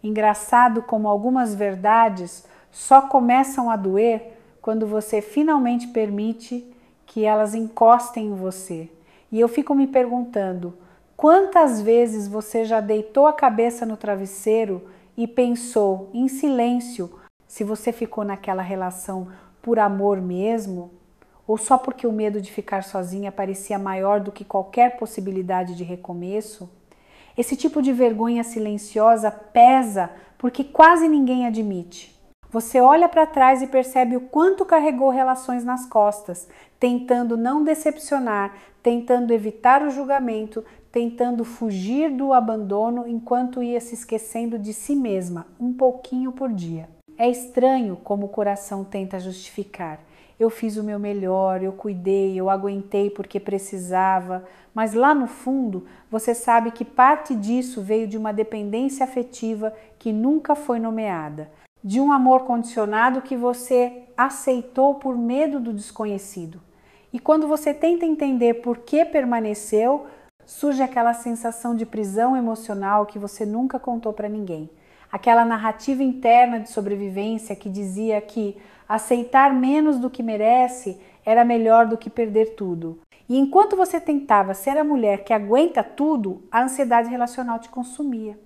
Engraçado como algumas verdades só começam a doer quando você finalmente permite que elas encostem em você. E eu fico me perguntando, quantas vezes você já deitou a cabeça no travesseiro e pensou em silêncio se você ficou naquela relação por amor mesmo? Ou só porque o medo de ficar sozinha parecia maior do que qualquer possibilidade de recomeço? Esse tipo de vergonha silenciosa pesa porque quase ninguém admite. Você olha para trás e percebe o quanto carregou relações nas costas, tentando não decepcionar, tentando evitar o julgamento, tentando fugir do abandono enquanto ia se esquecendo de si mesma, um pouquinho por dia. É estranho como o coração tenta justificar. Eu fiz o meu melhor, eu cuidei, eu aguentei porque precisava, mas lá no fundo você sabe que parte disso veio de uma dependência afetiva que nunca foi nomeada, de um amor condicionado que você aceitou por medo do desconhecido. E quando você tenta entender por que permaneceu, surge aquela sensação de prisão emocional que você nunca contou para ninguém. Aquela narrativa interna de sobrevivência que dizia que aceitar menos do que merece era melhor do que perder tudo. E enquanto você tentava ser a mulher que aguenta tudo, a ansiedade relacional te consumia.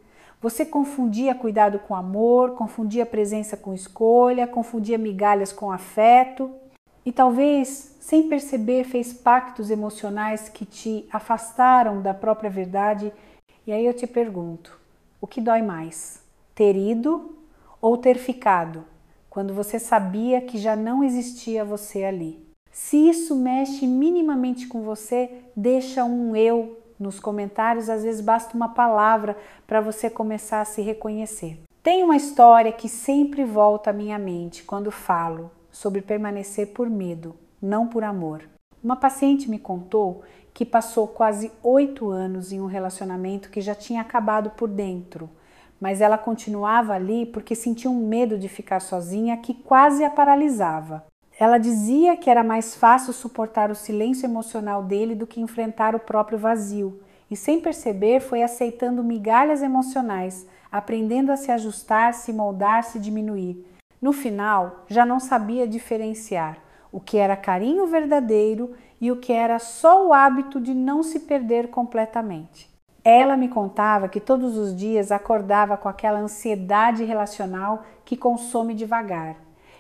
Você confundia cuidado com amor, confundia presença com escolha, confundia migalhas com afeto e talvez, sem perceber, fez pactos emocionais que te afastaram da própria verdade. E aí eu te pergunto, o que dói mais? Ter ido ou ter ficado, quando você sabia que já não existia você ali? Se isso mexe minimamente com você, deixa um eu nos comentários, às vezes basta uma palavra para você começar a se reconhecer. Tem uma história que sempre volta à minha mente quando falo sobre permanecer por medo, não por amor. Uma paciente me contou que passou quase 8 anos em um relacionamento que já tinha acabado por dentro, mas ela continuava ali porque sentia um medo de ficar sozinha que quase a paralisava. Ela dizia que era mais fácil suportar o silêncio emocional dele do que enfrentar o próprio vazio, e sem perceber foi aceitando migalhas emocionais, aprendendo a se ajustar, se moldar, se diminuir. No final, já não sabia diferenciar o que era carinho verdadeiro e o que era só o hábito de não se perder completamente. Ela me contava que todos os dias acordava com aquela ansiedade relacional que consome devagar.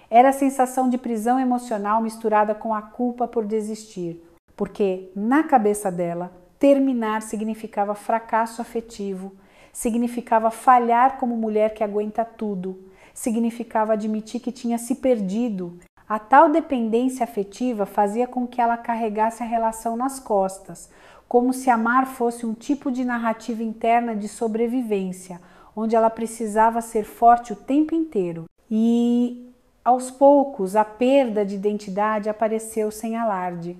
Era a sensação de prisão emocional misturada com a culpa por desistir, porque na cabeça dela, terminar significava fracasso afetivo, significava falhar como mulher que aguenta tudo, significava admitir que tinha se perdido. A tal dependência afetiva fazia com que ela carregasse a relação nas costas, como se amar fosse um tipo de narrativa interna de sobrevivência, onde ela precisava ser forte o tempo inteiro. E aos poucos, a perda de identidade apareceu sem alarde.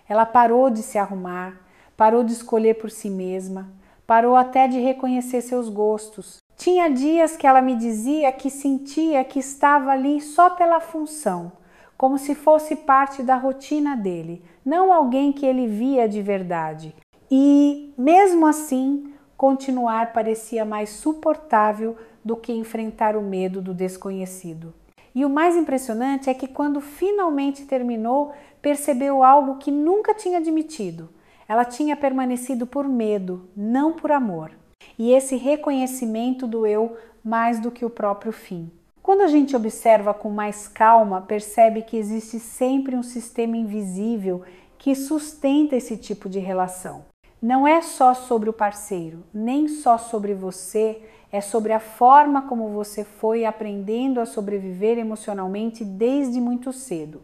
Ela parou de se arrumar, parou de escolher por si mesma, parou até de reconhecer seus gostos. Tinha dias que ela me dizia que sentia que estava ali só pela função, como se fosse parte da rotina dele, não alguém que ele via de verdade. E, mesmo assim, continuar parecia mais suportável do que enfrentar o medo do desconhecido. E o mais impressionante é que quando finalmente terminou, percebeu algo que nunca tinha admitido. Ela tinha permanecido por medo, não por amor. E esse reconhecimento doeu mais do que o próprio fim. Quando a gente observa com mais calma, percebe que existe sempre um sistema invisível que sustenta esse tipo de relação. Não é só sobre o parceiro, nem só sobre você, é sobre a forma como você foi aprendendo a sobreviver emocionalmente desde muito cedo.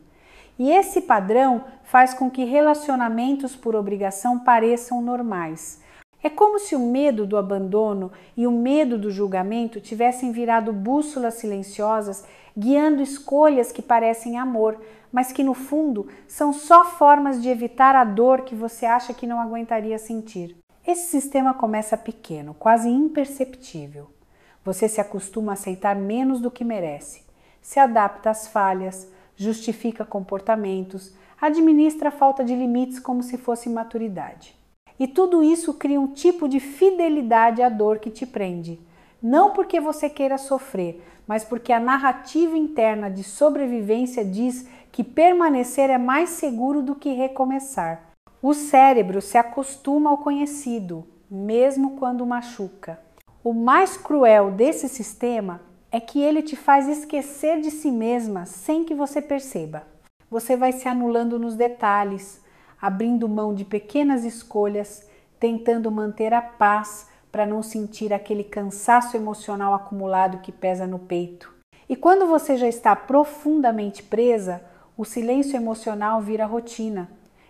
E esse padrão faz com que relacionamentos por obrigação pareçam normais. É como se o medo do abandono e o medo do julgamento tivessem virado bússolas silenciosas, guiando escolhas que parecem amor, mas que no fundo são só formas de evitar a dor que você acha que não aguentaria sentir. Esse sistema começa pequeno, quase imperceptível. Você se acostuma a aceitar menos do que merece, se adapta às falhas, justifica comportamentos, administra a falta de limites como se fosse maturidade. E tudo isso cria um tipo de fidelidade à dor que te prende. Não porque você queira sofrer, mas porque a narrativa interna de sobrevivência diz que permanecer é mais seguro do que recomeçar. O cérebro se acostuma ao conhecido, mesmo quando machuca. O mais cruel desse sistema é que ele te faz esquecer de si mesma sem que você perceba. Você vai se anulando nos detalhes, abrindo mão de pequenas escolhas, tentando manter a paz para não sentir aquele cansaço emocional acumulado que pesa no peito. E quando você já está profundamente presa, o silêncio emocional vira rotina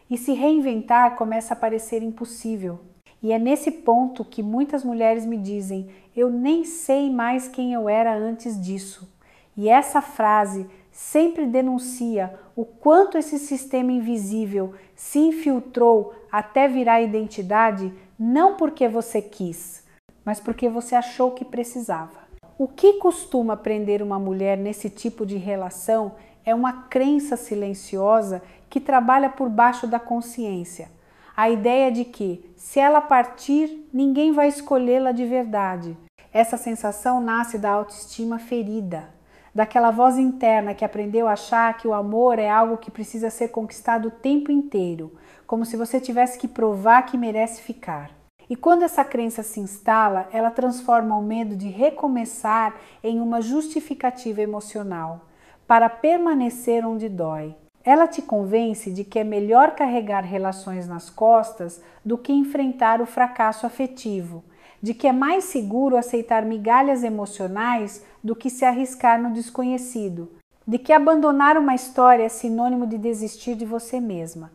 e se reinventar começa a parecer impossível. E é nesse ponto que muitas mulheres me dizem: eu nem sei mais quem eu era antes disso. E essa frase sempre denuncia o quanto esse sistema invisível se infiltrou até virar identidade, não porque você quis, mas porque você achou que precisava. O que costuma prender uma mulher nesse tipo de relação é uma crença silenciosa que trabalha por baixo da consciência. A ideia de que, se ela partir, ninguém vai escolhê-la de verdade. Essa sensação nasce da autoestima ferida, daquela voz interna que aprendeu a achar que o amor é algo que precisa ser conquistado o tempo inteiro, como se você tivesse que provar que merece ficar. E quando essa crença se instala, ela transforma o medo de recomeçar em uma justificativa emocional para permanecer onde dói. Ela te convence de que é melhor carregar relações nas costas do que enfrentar o fracasso afetivo, de que é mais seguro aceitar migalhas emocionais do que se arriscar no desconhecido, de que abandonar uma história é sinônimo de desistir de você mesma.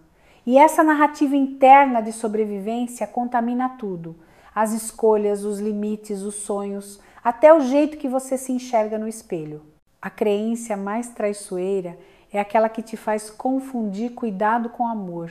E essa narrativa interna de sobrevivência contamina tudo: as escolhas, os limites, os sonhos, até o jeito que você se enxerga no espelho. A crença mais traiçoeira é aquela que te faz confundir cuidado com amor.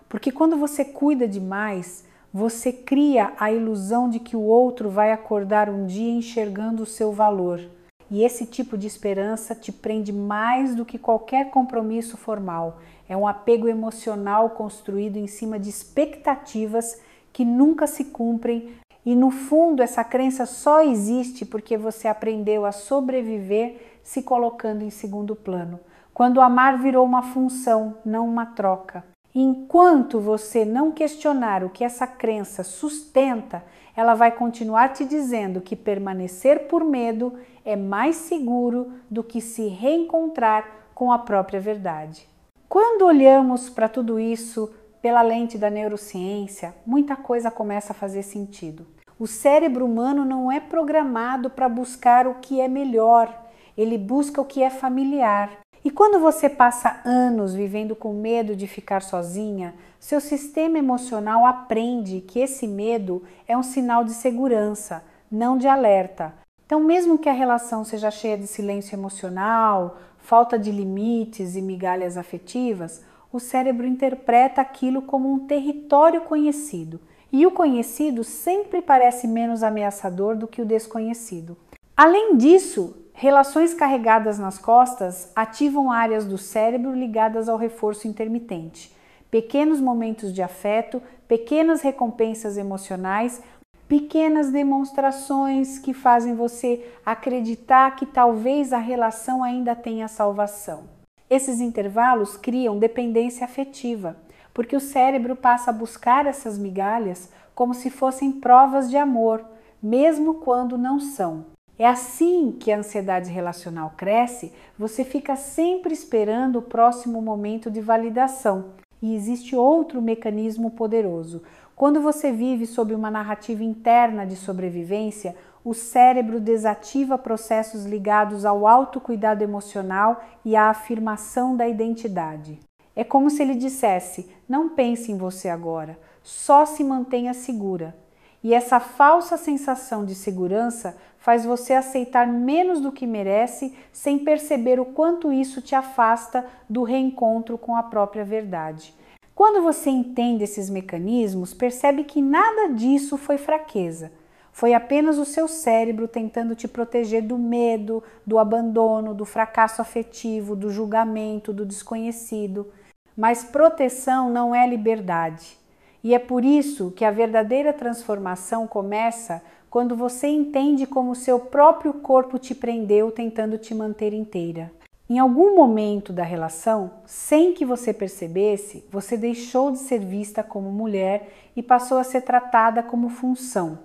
Porque quando você cuida demais, você cria a ilusão de que o outro vai acordar um dia enxergando o seu valor. E esse tipo de esperança te prende mais do que qualquer compromisso formal. É um apego emocional construído em cima de expectativas que nunca se cumprem. E no fundo, essa crença só existe porque você aprendeu a sobreviver se colocando em segundo plano, quando amar virou uma função, não uma troca. Enquanto você não questionar o que essa crença sustenta, ela vai continuar te dizendo que permanecer por medo é mais seguro do que se reencontrar com a própria verdade. Quando olhamos para tudo isso pela lente da neurociência, muita coisa começa a fazer sentido. O cérebro humano não é programado para buscar o que é melhor, ele busca o que é familiar. E quando você passa anos vivendo com medo de ficar sozinha, seu sistema emocional aprende que esse medo é um sinal de segurança, não de alerta. Então, mesmo que a relação seja cheia de silêncio emocional, falta de limites e migalhas afetivas, o cérebro interpreta aquilo como um território conhecido. E o conhecido sempre parece menos ameaçador do que o desconhecido. Além disso, relações carregadas nas costas ativam áreas do cérebro ligadas ao reforço intermitente. Pequenos momentos de afeto, pequenas recompensas emocionais, pequenas demonstrações que fazem você acreditar que talvez a relação ainda tenha salvação. Esses intervalos criam dependência afetiva, porque o cérebro passa a buscar essas migalhas como se fossem provas de amor, mesmo quando não são. É assim que a ansiedade relacional cresce, você fica sempre esperando o próximo momento de validação. E existe outro mecanismo poderoso. Quando você vive sob uma narrativa interna de sobrevivência, o cérebro desativa processos ligados ao autocuidado emocional e à afirmação da identidade. É como se ele dissesse: não pense em você agora, só se mantenha segura. E essa falsa sensação de segurança faz você aceitar menos do que merece, sem perceber o quanto isso te afasta do reencontro com a própria verdade. Quando você entende esses mecanismos, percebe que nada disso foi fraqueza. Foi apenas o seu cérebro tentando te proteger do medo, do abandono, do fracasso afetivo, do julgamento, do desconhecido. Mas proteção não é liberdade. E é por isso que a verdadeira transformação começa quando você entende como seu próprio corpo te prendeu tentando te manter inteira. Em algum momento da relação, sem que você percebesse, você deixou de ser vista como mulher e passou a ser tratada como função.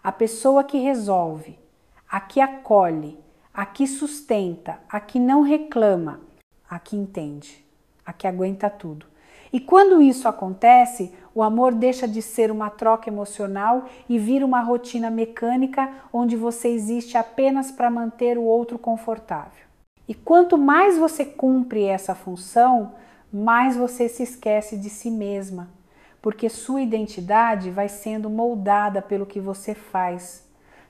A pessoa que resolve, a que acolhe, a que sustenta, a que não reclama, a que entende, a que aguenta tudo. E quando isso acontece, o amor deixa de ser uma troca emocional e vira uma rotina mecânica onde você existe apenas para manter o outro confortável. E quanto mais você cumpre essa função, mais você se esquece de si mesma, porque sua identidade vai sendo moldada pelo que você faz,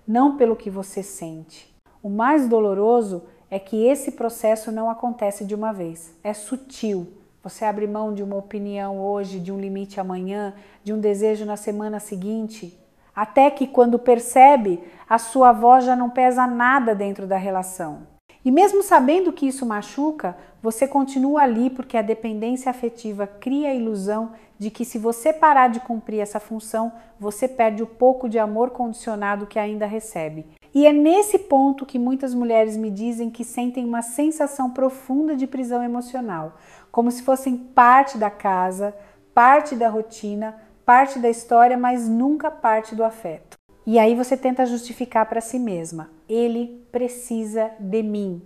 não pelo que você sente. O mais doloroso é que esse processo não acontece de uma vez, é sutil. Você abre mão de uma opinião hoje, de um limite amanhã, de um desejo na semana seguinte, até que quando percebe, a sua voz já não pesa nada dentro da relação. E mesmo sabendo que isso machuca, você continua ali porque a dependência afetiva cria a ilusão de que se você parar de cumprir essa função, você perde o pouco de amor condicionado que ainda recebe. E é nesse ponto que muitas mulheres me dizem que sentem uma sensação profunda de prisão emocional, como se fossem parte da casa, parte da rotina, parte da história, mas nunca parte do afeto. E aí você tenta justificar para si mesma: ele precisa de mim,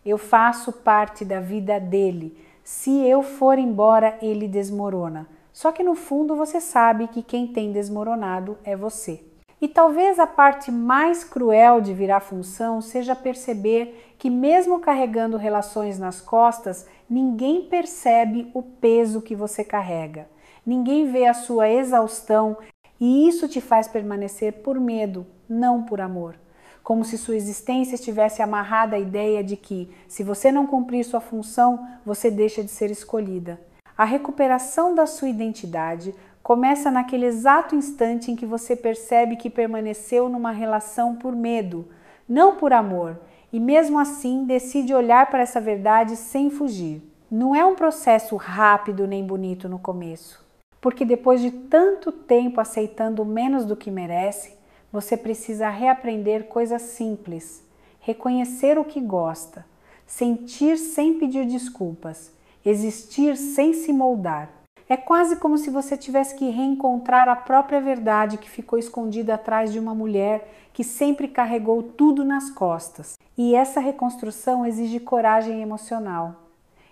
eu faço parte da vida dele, se eu for embora ele desmorona. Só que no fundo você sabe que quem tem desmoronado é você. E talvez a parte mais cruel de virar função seja perceber que mesmo carregando relações nas costas, ninguém percebe o peso que você carrega. Ninguém vê a sua exaustão e isso te faz permanecer por medo, não por amor. Como se sua existência estivesse amarrada à ideia de que, se você não cumprir sua função, você deixa de ser escolhida. A recuperação da sua identidade começa naquele exato instante em que você percebe que permaneceu numa relação por medo, não por amor, e mesmo assim decide olhar para essa verdade sem fugir. Não é um processo rápido nem bonito no começo, porque depois de tanto tempo aceitando menos do que merece, você precisa reaprender coisas simples, reconhecer o que gosta, sentir sem pedir desculpas, existir sem se moldar. É quase como se você tivesse que reencontrar a própria verdade que ficou escondida atrás de uma mulher que sempre carregou tudo nas costas. E essa reconstrução exige coragem emocional.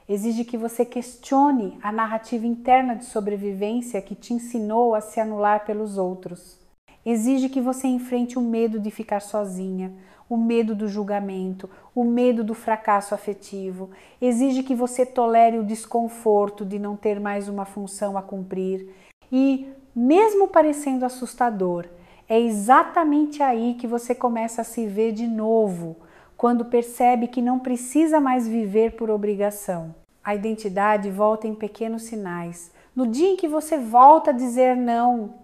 Exige que você questione a narrativa interna de sobrevivência que te ensinou a se anular pelos outros. Exige que você enfrente o medo de ficar sozinha, o medo do julgamento, o medo do fracasso afetivo. Exige que você tolere o desconforto de não ter mais uma função a cumprir. E, mesmo parecendo assustador, é exatamente aí que você começa a se ver de novo, quando percebe que não precisa mais viver por obrigação. A identidade volta em pequenos sinais. No dia em que você volta a dizer não,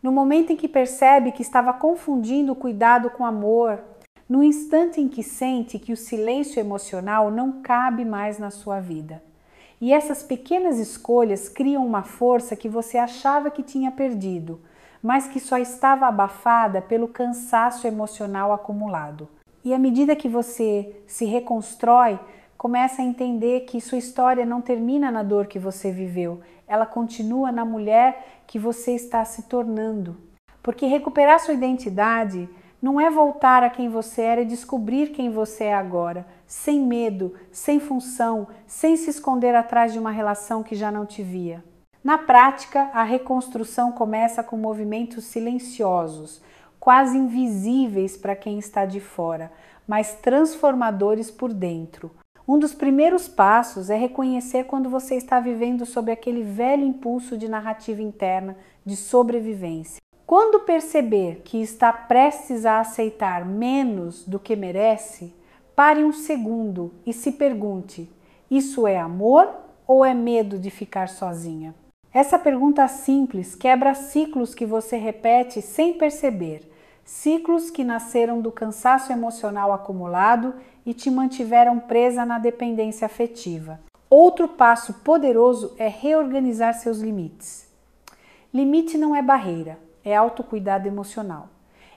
no momento em que percebe que estava confundindo o cuidado com amor, no instante em que sente que o silêncio emocional não cabe mais na sua vida. E essas pequenas escolhas criam uma força que você achava que tinha perdido, mas que só estava abafada pelo cansaço emocional acumulado. E à medida que você se reconstrói, começa a entender que sua história não termina na dor que você viveu, ela continua na mulher que você está se tornando. Porque recuperar sua identidade não é voltar a quem você era e descobrir quem você é agora, sem medo, sem função, sem se esconder atrás de uma relação que já não te via. Na prática, a reconstrução começa com movimentos silenciosos, quase invisíveis para quem está de fora, mas transformadores por dentro. Um dos primeiros passos é reconhecer quando você está vivendo sob aquele velho impulso de narrativa interna de sobrevivência. Quando perceber que está prestes a aceitar menos do que merece, pare um segundo e se pergunte: isso é amor ou é medo de ficar sozinha? Essa pergunta simples quebra ciclos que você repete sem perceber, ciclos que nasceram do cansaço emocional acumulado e te mantiveram presa na dependência afetiva. Outro passo poderoso é reorganizar seus limites. Limite não é barreira, é autocuidado emocional.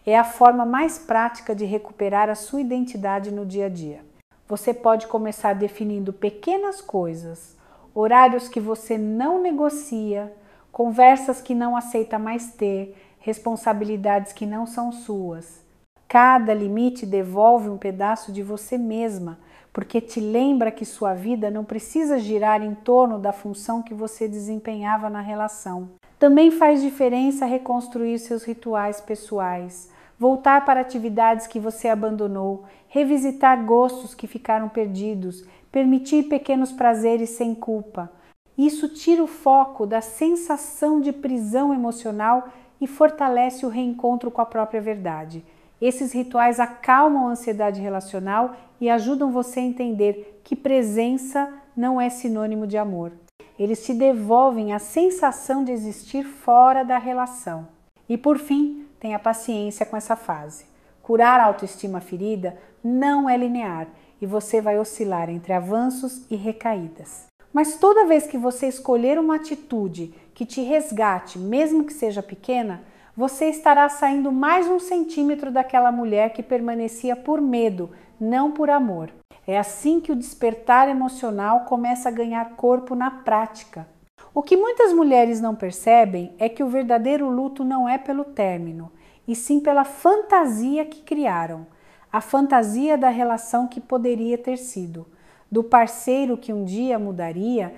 É a forma mais prática de recuperar a sua identidade no dia a dia. Você pode começar definindo pequenas coisas, horários que você não negocia, conversas que não aceita mais ter, responsabilidades que não são suas. Cada limite devolve um pedaço de você mesma, porque te lembra que sua vida não precisa girar em torno da função que você desempenhava na relação. Também faz diferença reconstruir seus rituais pessoais, voltar para atividades que você abandonou, revisitar gostos que ficaram perdidos, permitir pequenos prazeres sem culpa. Isso tira o foco da sensação de prisão emocional e fortalece o reencontro com a própria verdade. Esses rituais acalmam a ansiedade relacional e ajudam você a entender que presença não é sinônimo de amor. Eles te devolvem a sensação de existir fora da relação. E por fim, tenha paciência com essa fase. Curar a autoestima ferida não é linear e você vai oscilar entre avanços e recaídas. Mas toda vez que você escolher uma atitude que te resgate, mesmo que seja pequena, você estará saindo mais 1 centímetro daquela mulher que permanecia por medo, não por amor. É assim que o despertar emocional começa a ganhar corpo na prática. O que muitas mulheres não percebem é que o verdadeiro luto não é pelo término, e sim pela fantasia que criaram. A fantasia da relação que poderia ter sido, do parceiro que um dia mudaria,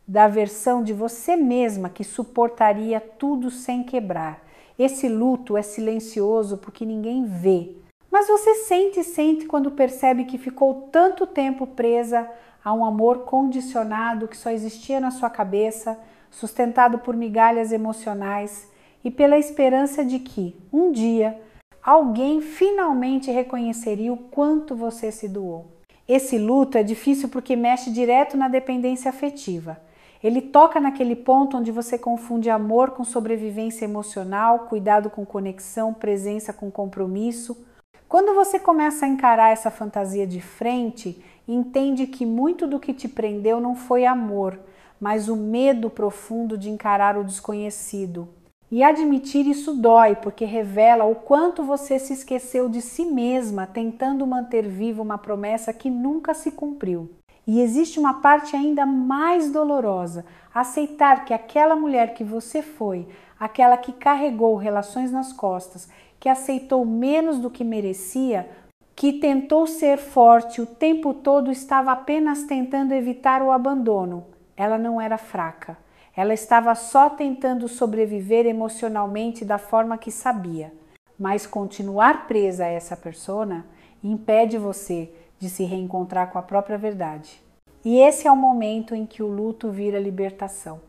da versão de você mesma que suportaria tudo sem quebrar. Esse luto é silencioso porque ninguém vê. Mas você sente quando percebe que ficou tanto tempo presa a um amor condicionado que só existia na sua cabeça, sustentado por migalhas emocionais e pela esperança de que, um dia, alguém finalmente reconheceria o quanto você se doou. Esse luto é difícil porque mexe direto na dependência afetiva. Ele toca naquele ponto onde você confunde amor com sobrevivência emocional, cuidado com conexão, presença com compromisso. Quando você começa a encarar essa fantasia de frente, entende que muito do que te prendeu não foi amor, mas o medo profundo de encarar o desconhecido. E admitir isso dói, porque revela o quanto você se esqueceu de si mesma, tentando manter viva uma promessa que nunca se cumpriu. E existe uma parte ainda mais dolorosa, aceitar que aquela mulher que você foi, aquela que carregou relações nas costas, que aceitou menos do que merecia, que tentou ser forte o tempo todo, estava apenas tentando evitar o abandono. Ela não era fraca, ela estava só tentando sobreviver emocionalmente da forma que sabia. Mas continuar presa a essa persona impede você de se reencontrar com a própria verdade. E esse é o momento em que o luto vira libertação.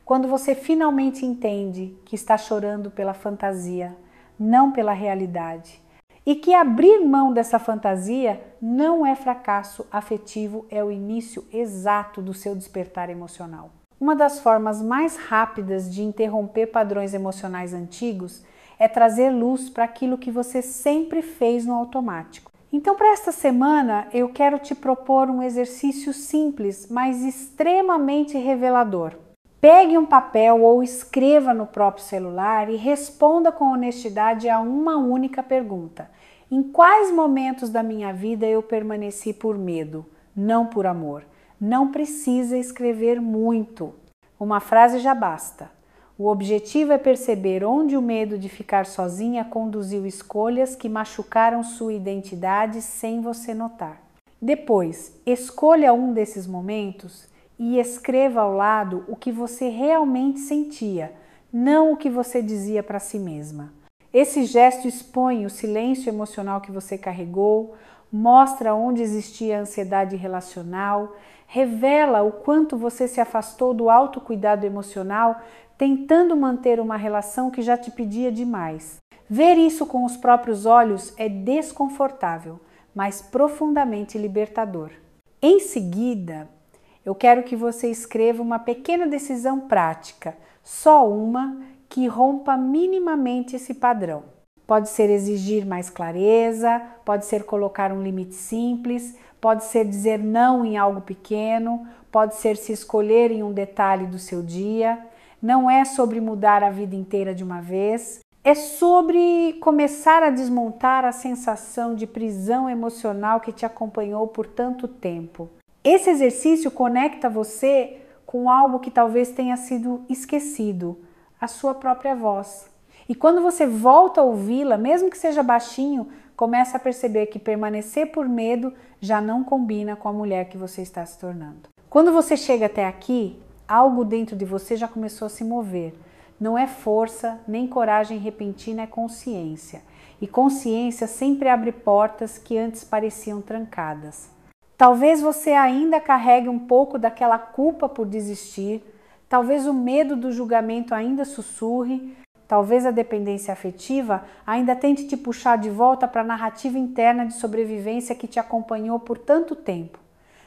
Quando você finalmente entende que está chorando pela fantasia, não pela realidade. E que abrir mão dessa fantasia não é fracasso afetivo, é o início exato do seu despertar emocional. Uma das formas mais rápidas de interromper padrões emocionais antigos é trazer luz para aquilo que você sempre fez no automático. Então, para esta semana, eu quero te propor um exercício simples, mas extremamente revelador. Pegue um papel ou escreva no próprio celular e responda com honestidade a uma única pergunta. Em quais momentos da minha vida eu permaneci por medo, não por amor? Não precisa escrever muito. Uma frase já basta. O objetivo é perceber onde o medo de ficar sozinha conduziu escolhas que machucaram sua identidade sem você notar. Depois, escolha um desses momentos e escreva ao lado o que você realmente sentia, não o que você dizia para si mesma. Esse gesto expõe o silêncio emocional que você carregou, mostra onde existia ansiedade relacional, revela o quanto você se afastou do autocuidado emocional, tentando manter uma relação que já te pedia demais. Ver isso com os próprios olhos é desconfortável, mas profundamente libertador. Em seguida, eu quero que você escreva uma pequena decisão prática, só uma, que rompa minimamente esse padrão. Pode ser exigir mais clareza, pode ser colocar um limite simples, pode ser dizer não em algo pequeno, pode ser se escolher em um detalhe do seu dia. Não é sobre mudar a vida inteira de uma vez. É sobre começar a desmontar a sensação de prisão emocional que te acompanhou por tanto tempo. Esse exercício conecta você com algo que talvez tenha sido esquecido, a sua própria voz. E quando você volta a ouvi-la, mesmo que seja baixinho, começa a perceber que permanecer por medo já não combina com a mulher que você está se tornando. Quando você chega até aqui, algo dentro de você já começou a se mover. Não é força, nem coragem repentina, é consciência. E consciência sempre abre portas que antes pareciam trancadas. Talvez você ainda carregue um pouco daquela culpa por desistir, talvez o medo do julgamento ainda sussurre, talvez a dependência afetiva ainda tente te puxar de volta para a narrativa interna de sobrevivência que te acompanhou por tanto tempo.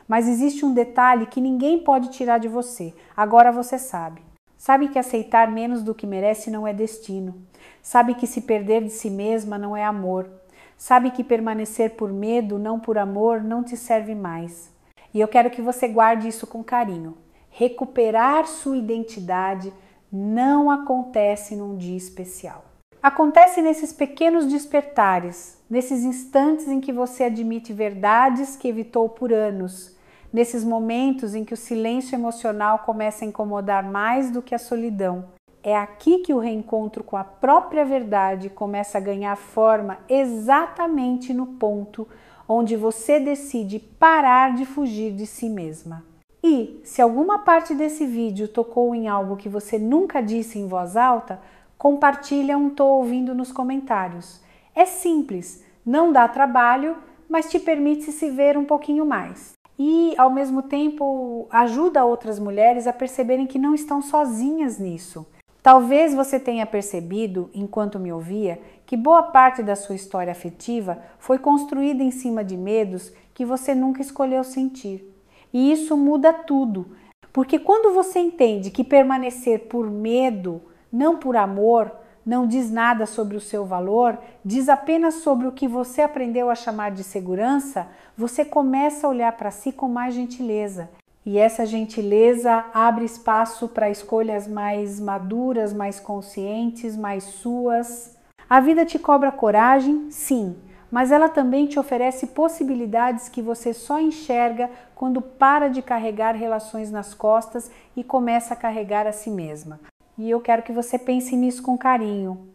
Mas existe um detalhe que ninguém pode tirar de você, agora você sabe. Sabe que aceitar menos do que merece não é destino. Sabe que se perder de si mesma não é amor. Sabe que permanecer por medo, não por amor, não te serve mais. E eu quero que você guarde isso com carinho. Recuperar sua identidade não acontece num dia especial. Acontece nesses pequenos despertares, nesses instantes em que você admite verdades que evitou por anos, nesses momentos em que o silêncio emocional começa a incomodar mais do que a solidão. É aqui que o reencontro com a própria verdade começa a ganhar forma, exatamente no ponto onde você decide parar de fugir de si mesma. E, se alguma parte desse vídeo tocou em algo que você nunca disse em voz alta, compartilha um "tô ouvindo" nos comentários. É simples, não dá trabalho, mas te permite se ver um pouquinho mais. E, ao mesmo tempo, ajuda outras mulheres a perceberem que não estão sozinhas nisso. Talvez você tenha percebido, enquanto me ouvia, que boa parte da sua história afetiva foi construída em cima de medos que você nunca escolheu sentir. E isso muda tudo, porque quando você entende que permanecer por medo, não por amor, não diz nada sobre o seu valor, diz apenas sobre o que você aprendeu a chamar de segurança, você começa a olhar para si com mais gentileza. E essa gentileza abre espaço para escolhas mais maduras, mais conscientes, mais suas. A vida te cobra coragem, sim, mas ela também te oferece possibilidades que você só enxerga quando para de carregar relações nas costas e começa a carregar a si mesma. E eu quero que você pense nisso com carinho.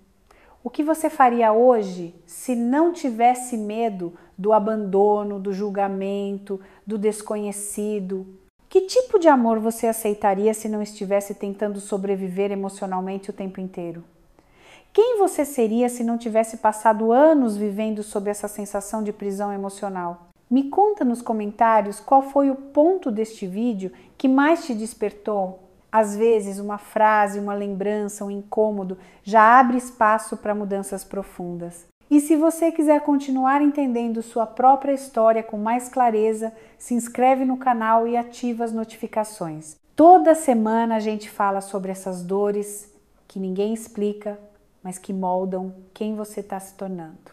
O que você faria hoje se não tivesse medo do abandono, do julgamento, do desconhecido? Que tipo de amor você aceitaria se não estivesse tentando sobreviver emocionalmente o tempo inteiro? Quem você seria se não tivesse passado anos vivendo sob essa sensação de prisão emocional? Me conta nos comentários qual foi o ponto deste vídeo que mais te despertou. Às vezes, uma frase, uma lembrança, um incômodo já abre espaço para mudanças profundas. E se você quiser continuar entendendo sua própria história com mais clareza, se inscreve no canal e ativa as notificações. Toda semana a gente fala sobre essas dores que ninguém explica, mas que moldam quem você está se tornando.